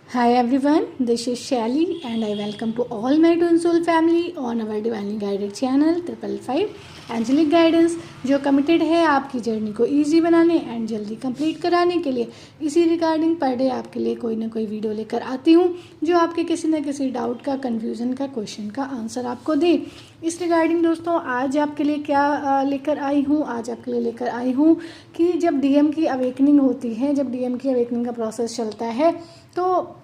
Hi everyone, this is Shelly and I welcome to all my Twin Soul family on our Divinely Guided channel 555 Angelic Guidance जो committed है आपकी journey को easy बनाने and जल्दी complete कराने के लिए। इसी रिगार्डिंग पर डे आपके लिए कोई ना कोई वीडियो लेकर आती हूँ जो आपके किसी न किसी डाउट का, कन्फ्यूज़न का, क्वेश्चन का आंसर आपको दे। इस रिगार्डिंग दोस्तों आज आपके लिए क्या लेकर आई हूँ, आज आपके लिए लेकर आई हूँ कि जब डीएम की अवेकनिंग होती है, जब डीएम की अवेकनिंग का प्रोसेस चलता है तो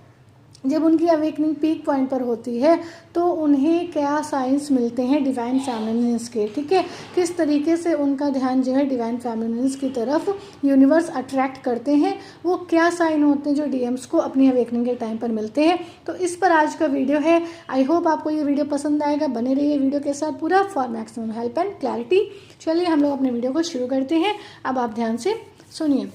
जब उनकी अवेकनिंग पीक पॉइंट पर होती है तो उन्हें क्या साइंस मिलते हैं डिवाइन फेमिनिन्स के, ठीक है। किस तरीके से उनका ध्यान जो है डिवाइन फेमिनिन्स की तरफ यूनिवर्स अट्रैक्ट करते हैं, वो क्या साइन होते हैं जो डीएम्स को अपनी अवेकनिंग के टाइम पर मिलते हैं। तो इस पर आज का वीडियो है। आई होप आपको ये वीडियो पसंद आएगा, बने रहिए वीडियो के साथ पूरा for maximum help and clarity. चलिए हम लोग अपने वीडियो को शुरू करते हैं। अब आप ध्यान से सुनिए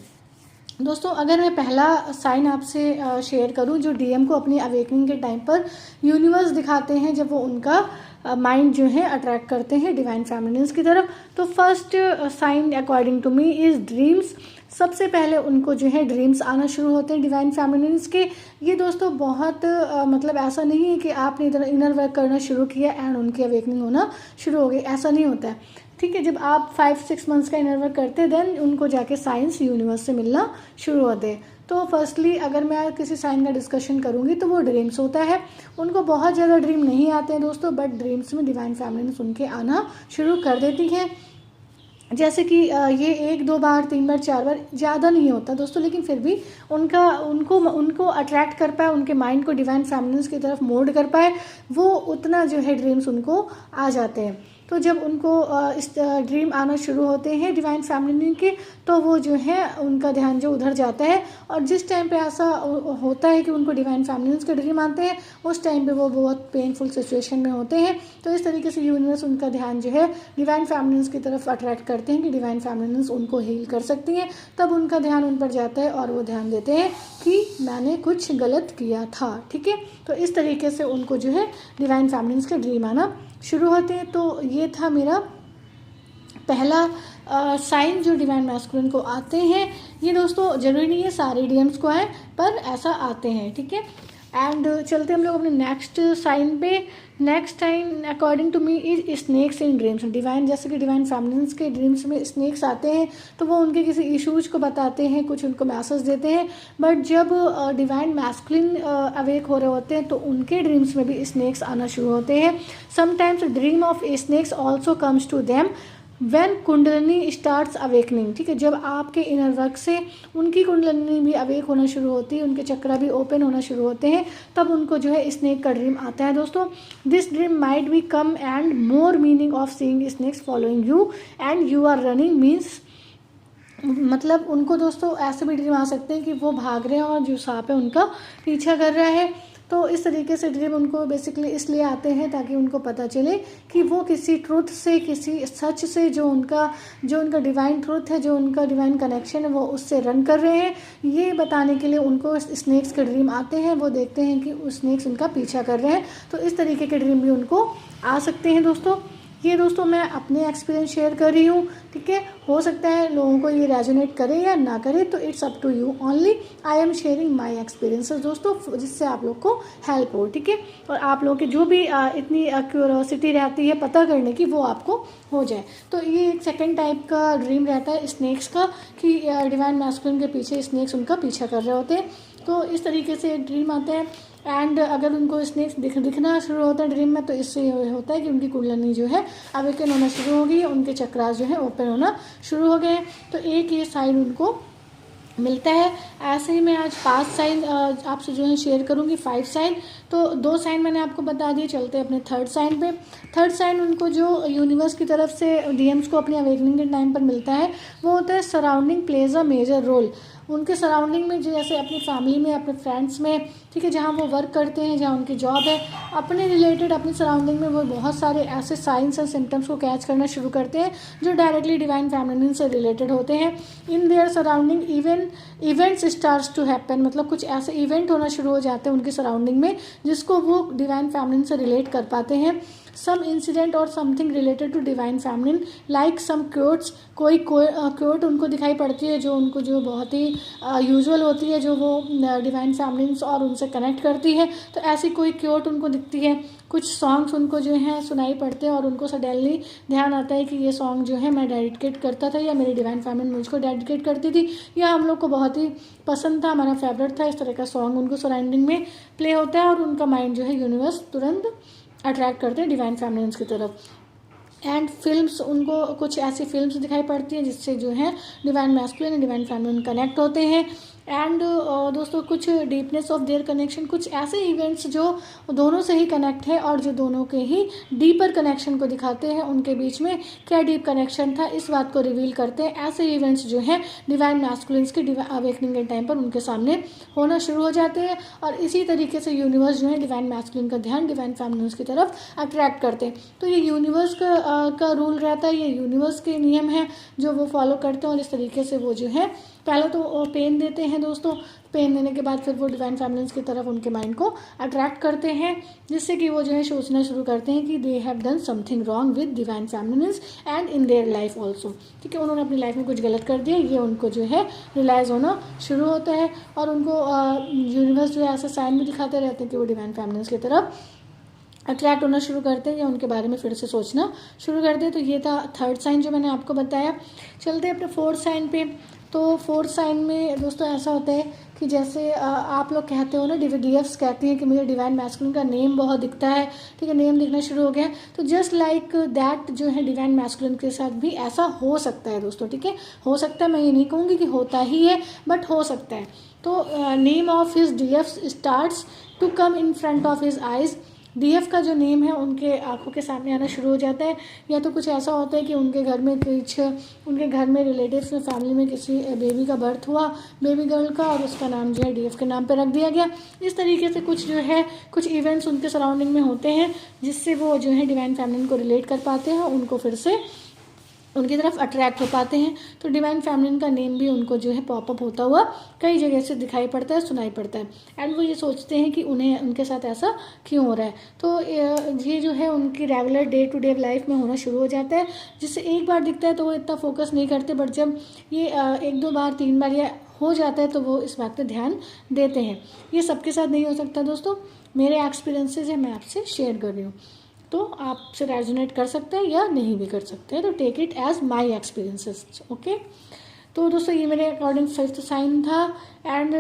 दोस्तों। अगर मैं पहला साइन आपसे शेयर करूं जो डीएम को अपनी अवेकनिंग के टाइम पर यूनिवर्स दिखाते हैं जब वो उनका माइंड जो है अट्रैक्ट करते हैं डिवाइन फेमिनिन्स की तरफ, तो first sign according to me is dreams. सबसे पहले उनको जो है ड्रीम्स आना शुरू होते हैं डिवाइन फेमिनिन्स के। ये दोस्तों बहुत मतलब ऐसा नहीं है कि आपने इनर वर्क करना शुरू किया एंड उनकी अवेकनिंग होना शुरू हो गई, ऐसा नहीं होता है, ठीक है। जब आप 5-6 मंथ्स का इनर वर्क करते हैं देन उनको जाके साइंस यूनिवर्स से मिलना शुरू होते हैं। तो फर्स्टली अगर मैं किसी साइन का डिस्कशन करूंगी तो वो ड्रीम्स होता है। उनको बहुत ज़्यादा ड्रीम नहीं आते हैं दोस्तों, बट ड्रीम्स में डिवाइन फेमिनिन्स उनके आना शुरू कर देती हैं। जैसे कि ये 1-2 बार 3 बार 4 बार ज़्यादा नहीं होता दोस्तों, लेकिन फिर भी उनको अट्रैक्ट कर पाए, उनके माइंड को डिवाइन फेमिनिन्स की तरफ मोल्ड कर पाए, वो उतना जो है ड्रीम्स उनको आ जाते हैं। तो जब उनको इस ड्रीम आना शुरू होते हैं डिवाइन फेमिनिन के, तो वो जो है उनका ध्यान जो उधर जाता है। और जिस टाइम पे ऐसा होता है कि उनको डिवाइन फेमिनिन्स के ड्रीम आते हैं उस टाइम पे वो बहुत पेनफुल सिचुएशन में होते हैं। तो इस तरीके से यूनिवर्स उनका ध्यान जो है डिवाइन फेमिनिन्स की तरफ अट्रैक्ट करते हैं कि डिवाइन फेमिनिन्स उनको हील कर सकती हैं। तब उनका ध्यान उन पर जाता है और वो ध्यान देते हैं कि मैंने कुछ गलत किया था, ठीक है। तो इस तरीके से उनको जो है डिवाइन फेमिनिन्स के ड्रीम आना शुरू होते हैं। तो ये था मेरा पहला साइन जो डिवाइन मैस्कुलिन को आते हैं। ये दोस्तों जरूरी नहीं है सारे डीएम्स को आए, पर ऐसा आते हैं, ठीक है। एंड चलते हम लोग अपने नेक्स्ट साइन पे। Next sign according to me is snakes in dreams. Divine जैसे कि डिवाइन फेमिनिन्स के ड्रीम्स में स्नेक्स आते हैं तो वो उनके किसी इश्यूज को बताते हैं, कुछ उनको मैसेज देते हैं। बट जब डिवाइन मैस्कुलिन अवेक हो रहे होते हैं तो उनके ड्रीम्स में भी स्नेक्स आना शुरू होते हैं। Sometimes dream of snakes also comes to them when Kundalini starts awakening, ठीक है। जब आपके इनर वर्क से उनकी कुंडलिनी भी अवेक होना शुरू होती है, उनके चक्रा भी ओपन होना शुरू होते हैं, तब उनको जो है स्नेक का ड्रीम आता है दोस्तों। This dream might be come and more meaning of seeing snakes following you and you are running means, मतलब उनको दोस्तों ऐसे भी ड्रीम आ सकते हैं कि वो भाग रहे हैं और जो सांप है उनका पीछा कर रहा है। तो इस तरीके से ड्रीम उनको बेसिकली इसलिए आते हैं ताकि उनको पता चले कि वो किसी ट्रुथ से, किसी सच से, जो उनका डिवाइन ट्रुथ है, जो उनका डिवाइन कनेक्शन है, वो उससे रन कर रहे हैं। ये बताने के लिए उनको स्नेक्स के ड्रीम आते हैं। वो देखते हैं कि स्नेक्स उनका पीछा कर रहे हैं, तो इस तरीके के ड्रीम भी उनको आ सकते हैं दोस्तों। ये दोस्तों मैं अपने एक्सपीरियंस शेयर कर रही हूँ, ठीक है। हो सकता है लोगों को ये रेजोनेट करे या ना करे, तो it's up to you only. I am sharing my experiences दोस्तों, जिससे आप लोग को हेल्प हो, ठीक है। और आप लोगों की जो भी इतनी क्यूरोसिटी रहती है पता करने की, वो आपको हो जाए। तो ये एक सेकेंड टाइप का ड्रीम रहता है स्नेक्स का कि डिवाइन मैस्कुलिन के पीछे स्नेक्स उनका पीछा कर रहे होते हैं। तो इस तरीके से एक ड्रीम आता है। एंड अगर उनको स्नेक्स दिखना शुरू होता है ड्रीम में, तो इससे ये होता है कि उनकी कुंडलिनी जो है अवेकन होना शुरू हो गई है, उनके चक्रास जो है ओपन होना शुरू हो गए हैं। तो एक ये साइन उनको मिलता है। ऐसे ही मैं आज 5 साइन आपसे जो है शेयर करूंगी, 5 साइन। तो 2 साइन मैंने आपको बता दिए। चलते हैं अपने थर्ड साइन पे। थर्ड साइन उनको जो यूनिवर्स की तरफ से डीएम्स को अपनी अवेकनिंग के टाइम पर मिलता है वो होता है surrounding plays a major role. उनके सराउंडिंग में जैसे अपनी फैमिली में, अपने फ्रेंड्स में, ठीक है, जहाँ वो वर्क करते हैं, जहाँ उनकी जॉब है, अपने रिलेटेड अपनी सराउंडिंग में वो बहुत सारे ऐसे साइंस और सिम्टम्स को कैच करना शुरू करते हैं जो डायरेक्टली डिवाइन फेमिनिन से रिलेटेड होते हैं। In their surrounding even events starts to happen, मतलब कुछ ऐसे इवेंट होना शुरू हो जाते हैं उनके सराउंडिंग में जिसको वो डिवाइन फेमिनिन से रिलेट कर पाते हैं। सम इंसिडेंट और something related to divine feminine, like some quotes, कोई क्योट उनको दिखाई पड़ती है जो उनको जो बहुत ही यूजुअल होती है, जो वो डिवाइन फेमिनिन्स और उनसे कनेक्ट करती है। तो ऐसी कोई क्योट उनको दिखती है। कुछ सॉन्ग्स उनको जो हैं सुनाई पड़ते हैं और उनको सडनली ध्यान आता है कि ये सॉन्ग जो है मैं डेडिकेट करता था या मेरी डिवाइन फेमिनिन मुझको डेडिकेट करती थी, या हम लोग को बहुत ही पसंद था, हमारा फेवरेट था। इस तरह का सॉन्ग उनको सराउंडिंग में प्ले होता है और उनका माइंड जो है यूनिवर्स तुरंत अट्रैक्ट करते हैं डिवाइन फेमिनिन्स की तरफ। एंड फिल्म्स, उनको कुछ ऐसी फिल्म्स दिखाई पड़ती हैं जिससे जो है divine masculine and divine feminine connect होते हैं। एंड दोस्तों कुछ डीपनेस ऑफ देयर कनेक्शन, कुछ ऐसे इवेंट्स जो दोनों से ही कनेक्ट है और जो दोनों के ही डीपर कनेक्शन को दिखाते हैं, उनके बीच में क्या डीप कनेक्शन था इस बात को रिवील करते हैं। ऐसे इवेंट्स जो हैं डिवाइन मैस्कुलिन्स की अवेकनिंग के टाइम पर उनके सामने होना शुरू हो जाते हैं और इसी तरीके से यूनिवर्स जो है डिवाइन मैस्कुलिन का ध्यान डिवाइन फेमिनिन की तरफ अट्रैक्ट करते हैं। तो ये यूनिवर्स का रूल रहता है, ये यूनिवर्स के नियम हैं जो वो फॉलो करते हैं और इस तरीके से वो जो है पहले तो पेन देते हैं दोस्तों, पेन देने के बाद फिर वो डिवाइन फेमिनिन्स की तरफ उनके माइंड को अट्रैक्ट करते हैं, जिससे कि वो जो है सोचना शुरू करते हैं कि they have done something wrong with divine feminines and in their life also. ठीक है, उन्होंने अपनी लाइफ में कुछ गलत कर दिया, ये उनको जो है रियलाइज़ होना शुरू होता है और उनको यूनिवर्स जो है ऐसा साइन भी दिखाते रहते हैं कि वो डिवाइन फेमिनिन्स की तरफ अट्रैक्ट होना शुरू करते हैं या उनके बारे में फिर से सोचना शुरू करते हैं। तो ये था थर्ड साइन जो मैंने आपको बताया। चलते हैं अपने फोर्थ साइन पे। तो फोर्थ साइन में दोस्तों ऐसा होता है कि जैसे आप लोग कहते हो ना, डीएफ्स कहती हैं कि मुझे डिवाइन मैस्कुलिन का नेम बहुत दिखता है, ठीक है, नेम दिखना शुरू हो गया है। तो जस्ट लाइक दैट जो है डिवाइन मैस्कुलिन के साथ भी ऐसा हो सकता है दोस्तों, ठीक है, हो सकता है, मैं ये नहीं कहूँगी कि होता ही है, बट हो सकता है। तो name of his DFs starts to come in front of his eyes, DF का जो नेम है उनके आंखों के सामने आना शुरू हो जाता है। या तो कुछ ऐसा होता है कि उनके घर में रिलेटिव्स में फैमिली में किसी बेबी का बर्थ हुआ, बेबी गर्ल का, और उसका नाम जो है डीएफ के नाम पे रख दिया गया। इस तरीके से कुछ जो है कुछ इवेंट्स उनके सराउंडिंग में होते हैं जिससे वो जो है डिवाइन फेमिनिन को रिलेट कर पाते हैं, उनको फिर से उनकी तरफ अट्रैक्ट हो पाते हैं। तो डिवाइन फेमिनिन का नेम भी उनको जो है पॉपअप होता हुआ कई जगह से दिखाई पड़ता है, सुनाई पड़ता है। एंड वो ये सोचते हैं कि उन्हें उनके साथ ऐसा क्यों हो रहा है। तो ये जो है उनकी regular day to day life में होना शुरू हो जाता है, जिससे एक बार दिखता है तो वो इतना फोकस नहीं करते, बट जब ये 1-2 बार 3 बार या हो जाता है तो वो इस बात पर ध्यान देते हैं। ये सबके साथ नहीं हो सकता दोस्तों, मेरे एक्सपीरियंसेस है, मैं आपसे शेयर कर रही हूँ, तो आपसे रेजोनेट कर सकते हैं या नहीं भी कर सकते हैं, तो take it as my experiences. Okay, तो दोस्तों ये मेरे अकॉर्डिंग फिफ्थ साइन था। एंड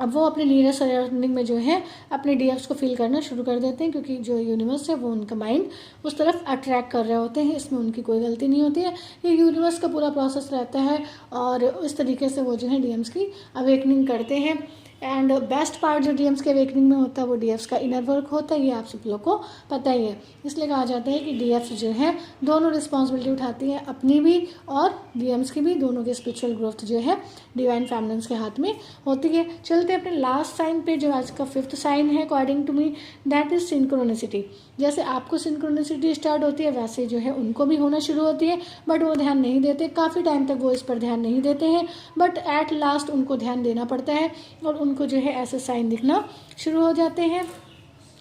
अब वो अपने नियरेस्ट सराउंडिंग में जो है अपने डीएफ्स को फील करना शुरू कर देते हैं, क्योंकि जो यूनिवर्स है वो उनका माइंड उस तरफ अट्रैक्ट कर रहे होते हैं, इसमें उनकी कोई गलती नहीं होती है, ये यूनिवर्स का पूरा प्रोसेस रहता है और इस तरीके से वो जो है डीएम्स की अवेकनिंग करते हैं। एंड बेस्ट पार्ट जो डीएम्स के अवेकनिंग में होता है वो डीएफ्स का इनर वर्क होता है, ये आप सब लोग को पता ही है। इसलिए कहा जाता है कि डीएफ्स जो है दोनों रिस्पॉन्सिबिलिटी उठाती हैं, अपनी भी और डीएम्स की भी, दोनों की स्पिरिचुअल ग्रोथ जो है डिवाइन फेमिनिन्स के हाथ में होती है। चलते हैं अपने लास्ट साइन पे जो आज का फिफ्थ साइन है according to me, that is synchronicity. जैसे आपको सिंक्रोनिसिटी स्टार्ट होती है वैसे जो है उनको भी होना शुरू होती है, बट वो ध्यान नहीं देते, काफ़ी टाइम तक वो इस पर ध्यान नहीं देते हैं, बट एट लास्ट उनको ध्यान देना पड़ता है और उनको जो है ऐसे साइन दिखना शुरू हो जाते हैं।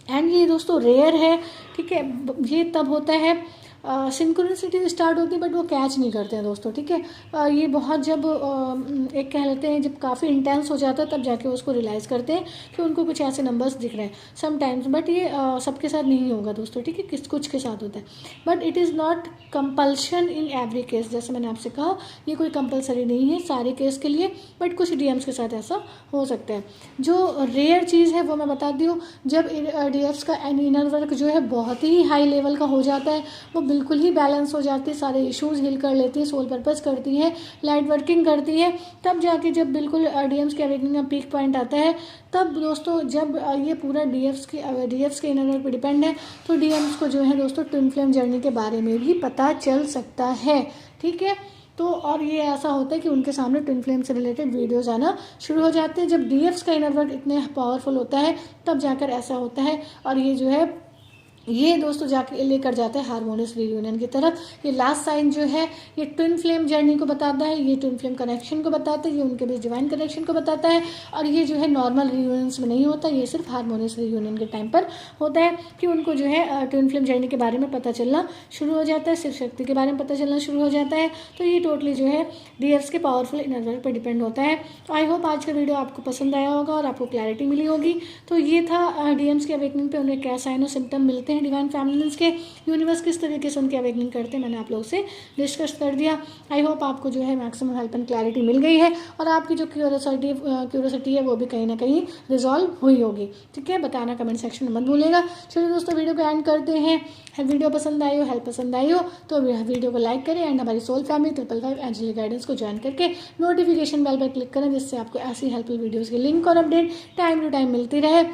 एंड ये दोस्तों रेयर है, ठीक है, ये तब होता है सिंक्रोनिसिटी स्टार्ट होती है बट वो कैच नहीं करते हैं दोस्तों, ठीक है। ये बहुत जब एक कह लेते हैं जब काफ़ी इंटेंस हो जाता है तब जाके उसको रियलाइज़ करते हैं कि उनको कुछ ऐसे नंबर्स दिख रहे हैं समटाइम्स, बट ये सबके साथ नहीं होगा दोस्तों, ठीक है, कुछ के साथ होता है, but it is not compulsion in every case. जैसे मैंने आपसे कहा ये कोई कंपलसरी नहीं है सारे केस के लिए, बट कुछ डीएम्स के साथ ऐसा हो सकता है। जो रेयर चीज़ है वो मैं बताती हूँ, जब डीएफ्स का इनर वर्क जो है बहुत ही हाई लेवल का हो जाता है, वो बिल्कुल ही बैलेंस हो जाती है, सारे इश्यूज हिल कर लेती है, सोल पर्पस करती है, लाइट वर्किंग करती है, तब जाके जब बिल्कुल डीएम्स के अवेकनिंग का पीक पॉइंट आता है, तब दोस्तों जब ये पूरा डीएफ्स के इनर वर्क पर डिपेंड है, तो डीएम्स को जो है दोस्तों ट्विन फ्लेम जर्नी के बारे में भी पता चल सकता है, ठीक है। तो और ये ऐसा होता है कि उनके सामने ट्विन फ्लेम से रिलेटेड वीडियोज़ आना शुरू हो जाते हैं। जब डीएफ्स का इनर वर्क इतने पावरफुल होता है तब जाकर ऐसा होता है, और ये जो है ये दोस्तों जाके लेकर जाता है हारमोनियस रीयूनियन की तरफ। ये लास्ट साइन जो है ये ट्विन फ्लेम जर्नी को बताता है, ये ट्विन फ्लेम कनेक्शन को बताता है, ये उनके बीच डिवाइन कनेक्शन को बताता है। और ये जो है नॉर्मल रीयूनियंस में नहीं होता, ये सिर्फ हारमोनियस रीयूनियन के टाइम पर होता है कि उनको जो है ट्विन फ्लेम जर्नी के बारे में पता चलना शुरू हो जाता है, शिव शक्ति के बारे में पता चलना शुरू हो जाता है। तो ये टोटली जो है डीयर्स के पावरफुल इनर वर्क पर डिपेंड होता है। आई होप आज का वीडियो आपको पसंद आया होगा और आपको क्लैरिटी मिली होगी। तो ये था डीएम्स के अवेकनिंग पे उन्हें क्या साइन और सिम्टम मिलते हैं डिवाइन फैमिलीज के, यूनिवर्स किस तरीके से उनकी अवेकनिंग करते हैं, मैंने आप लोगों से डिस्कस कर दिया। आई होप आपको जो है मैक्सिमम हेल्प एंड क्लैरिटी मिल गई है और आपकी जो क्यूरियोसिटी है वो भी कहीं ना कहीं रिजॉल्व हुई होगी। ठीक है, बताना कमेंट सेक्शन में मत भूलेगा। चलिए दोस्तों वीडियो को एंड करते हैं। वीडियो पसंद आई हो, हेल्प पसंद आई हो तो वीडियो को लाइक करें एंड हमारी सोल फैमिली 555 एंजेलिक गाइडेंस को ज्वाइन करके नोटिफिकेशन बेल पर क्लिक करें, जिससे आपको ऐसी हेल्पफुल वीडियोज़ की लिंक और अपडेट टाइम टू टाइम मिलती रहे।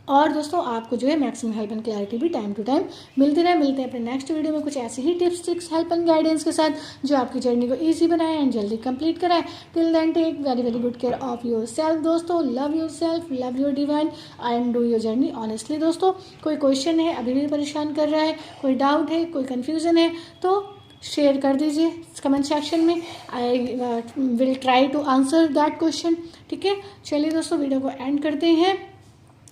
और दोस्तों आपको जो है मैक्सिमम हेल्प एंड क्लैरिटी भी टाइम टू टाइम मिलती रहे। मिलते हैं अपने नेक्स्ट वीडियो में कुछ ऐसी ही tips tricks help and guidance के साथ जो आपकी जर्नी को ईजी बनाए एंड जल्दी कंप्लीट कराए। Till then take very very good care of yourself दोस्तों। Love yourself, love your divine and do your journey honestly. दोस्तों कोई क्वेश्चन है अभी भी परेशान कर रहा है, कोई डाउट है, कोई कन्फ्यूज़न है तो शेयर कर दीजिए कमेंट सेक्शन में। I will try to answer that question. ठीक है, चलिए दोस्तों वीडियो को एंड करते हैं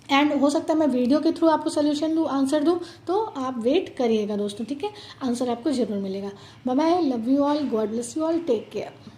एंड हो सकता है मैं वीडियो के थ्रू आपको सोल्यूशन दूँ, आंसर दूँ, तो आप वेट करिएगा दोस्तों। ठीक है, आंसर आपको ज़रूर मिलेगा। Bye bye, love you all, God bless you all, take care.